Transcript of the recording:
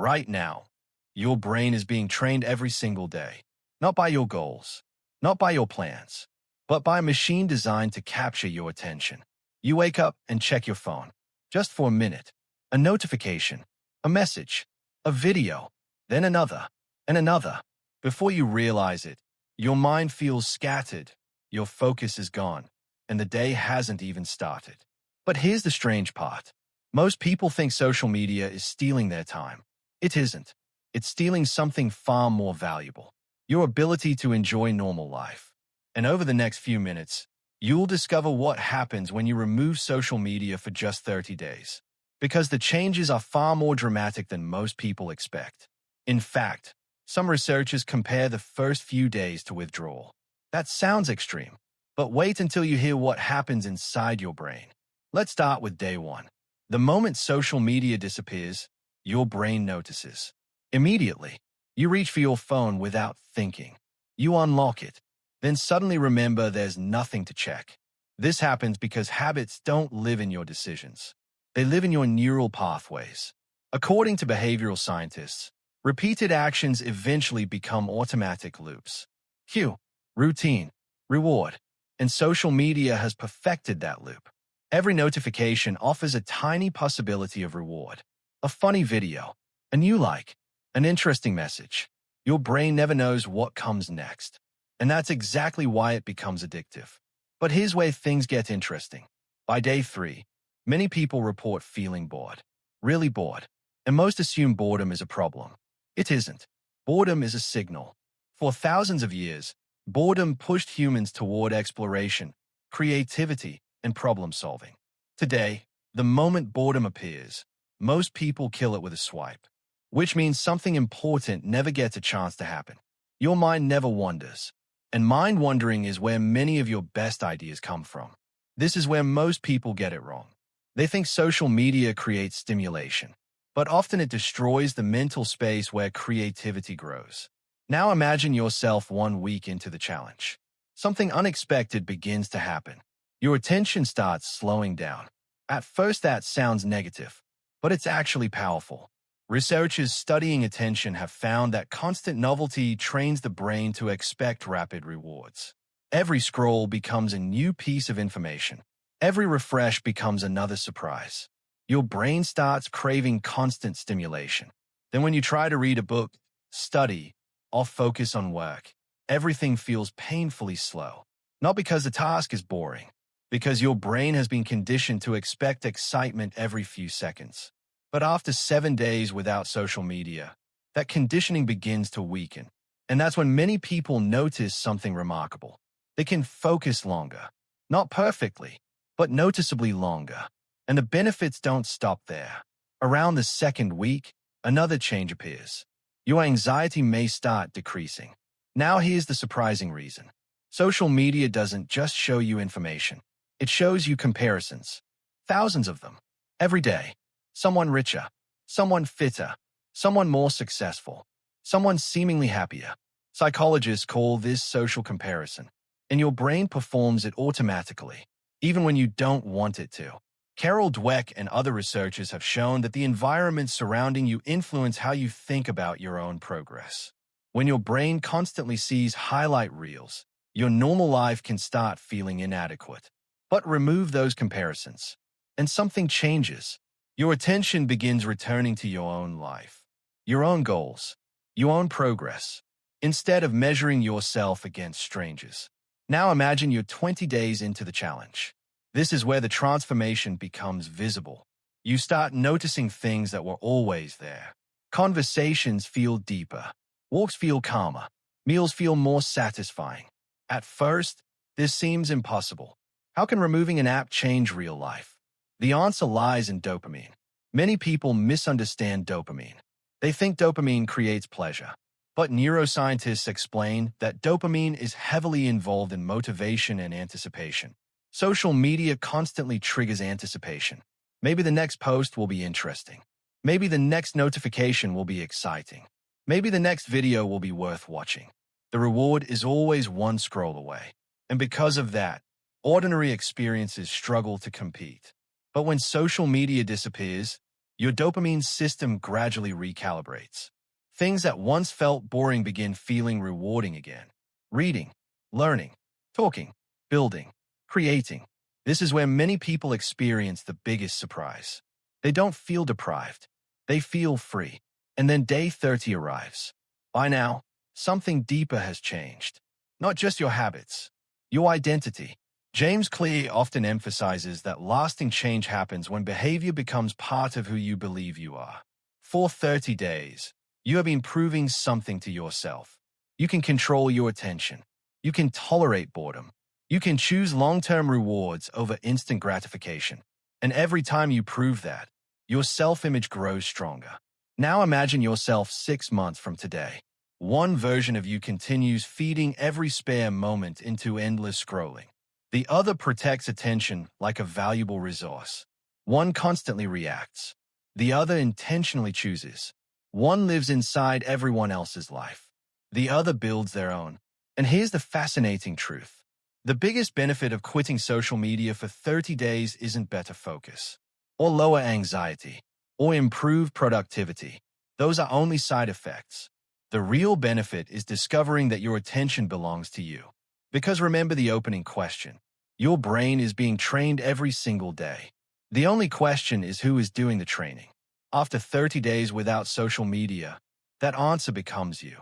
Right now, your brain is being trained every single day, not by your goals, not by your plans, but by a machine designed to capture your attention. You wake up and check your phone, just for a minute. A notification, a message, a video, then another, and another. Before you realize it, your mind feels scattered, your focus is gone, and the day hasn't even started. But here's the strange part. Most people think social media is stealing their time. It isn't. It's stealing something far more valuable: your ability to enjoy normal life. And over the next few minutes, you'll discover what happens when you remove social media for just 30 days. Because the changes are far more dramatic than most people expect. In fact, some researchers compare the first few days to withdrawal. That sounds extreme, but wait until you hear what happens inside your brain. Let's start with day one. The moment social media disappears, your brain notices. Immediately, you reach for your phone without thinking. You unlock it, then suddenly remember there's nothing to check. This happens because habits don't live in your decisions. They live in your neural pathways. According to behavioral scientists, repeated actions eventually become automatic loops. Cue, routine, reward, and social media has perfected that loop. Every notification offers a tiny possibility of reward. A funny video, a new like, an interesting message. Your brain never knows what comes next. And that's exactly why it becomes addictive. But here's where things get interesting. By day 3, many people report feeling bored. Really bored. And most assume boredom is a problem. It isn't. Boredom is a signal. For thousands of years, boredom pushed humans toward exploration, creativity, and problem-solving. Today, the moment boredom appears, most people kill it with a swipe, which means something important never gets a chance to happen. Your mind never wanders, and mind wandering is where many of your best ideas come from. This is where most people get it wrong. They think social media creates stimulation, but often it destroys the mental space where creativity grows. Now imagine yourself 1 week into the challenge. Something unexpected begins to happen. Your attention starts slowing down. At first that sounds negative, but it's actually powerful. Researchers studying attention have found that constant novelty trains the brain to expect rapid rewards. Every scroll becomes a new piece of information. Every refresh becomes another surprise. Your brain starts craving constant stimulation. Then when you try to read a book, study, or focus on work, everything feels painfully slow. Not because the task is boring, because your brain has been conditioned to expect excitement every few seconds. But after 7 days without social media, that conditioning begins to weaken. And that's when many people notice something remarkable. They can focus longer. Not perfectly, but noticeably longer. And the benefits don't stop there. Around the second week, another change appears. Your anxiety may start decreasing. Now here's the surprising reason. Social media doesn't just show you information. It shows you comparisons. Thousands of them. Every day. Someone richer. Someone fitter. Someone more successful. Someone seemingly happier. Psychologists call this social comparison. And your brain performs it automatically, even when you don't want it to. Carol Dweck and other researchers have shown that the environment surrounding you influence how you think about your own progress. When your brain constantly sees highlight reels, your normal life can start feeling inadequate. But remove those comparisons, and something changes. Your attention begins returning to your own life, your own goals, your own progress, instead of measuring yourself against strangers. Now imagine you're 20 days into the challenge. This is where the transformation becomes visible. You start noticing things that were always there. Conversations feel deeper. Walks feel calmer. Meals feel more satisfying. At first, this seems impossible. How can removing an app change real life? The answer lies in dopamine. Many people misunderstand dopamine. They think dopamine creates pleasure. But neuroscientists explain that dopamine is heavily involved in motivation and anticipation. Social media constantly triggers anticipation. Maybe the next post will be interesting. Maybe the next notification will be exciting. Maybe the next video will be worth watching. The reward is always one scroll away. And because of that, ordinary experiences struggle to compete. But when social media disappears, your dopamine system gradually recalibrates. Things that once felt boring begin feeling rewarding again. Reading, learning, talking, building, creating. This is where many people experience the biggest surprise. They don't feel deprived. They feel free. And then day 30 arrives. By now, something deeper has changed. Not just your habits, your identity. James Clear often emphasizes that lasting change happens when behavior becomes part of who you believe you are. For 30 days, you have been proving something to yourself. You can control your attention. You can tolerate boredom. You can choose long-term rewards over instant gratification. And every time you prove that, your self-image grows stronger. Now imagine yourself 6 months from today. One version of you continues feeding every spare moment into endless scrolling. The other protects attention like a valuable resource. One constantly reacts. The other intentionally chooses. One lives inside everyone else's life. The other builds their own. And here's the fascinating truth. The biggest benefit of quitting social media for 30 days isn't better focus, or lower anxiety, or improved productivity. Those are only side effects. The real benefit is discovering that your attention belongs to you. Because remember the opening question. Your brain is being trained every single day. The only question is who is doing the training. After 30 days without social media, that answer becomes you.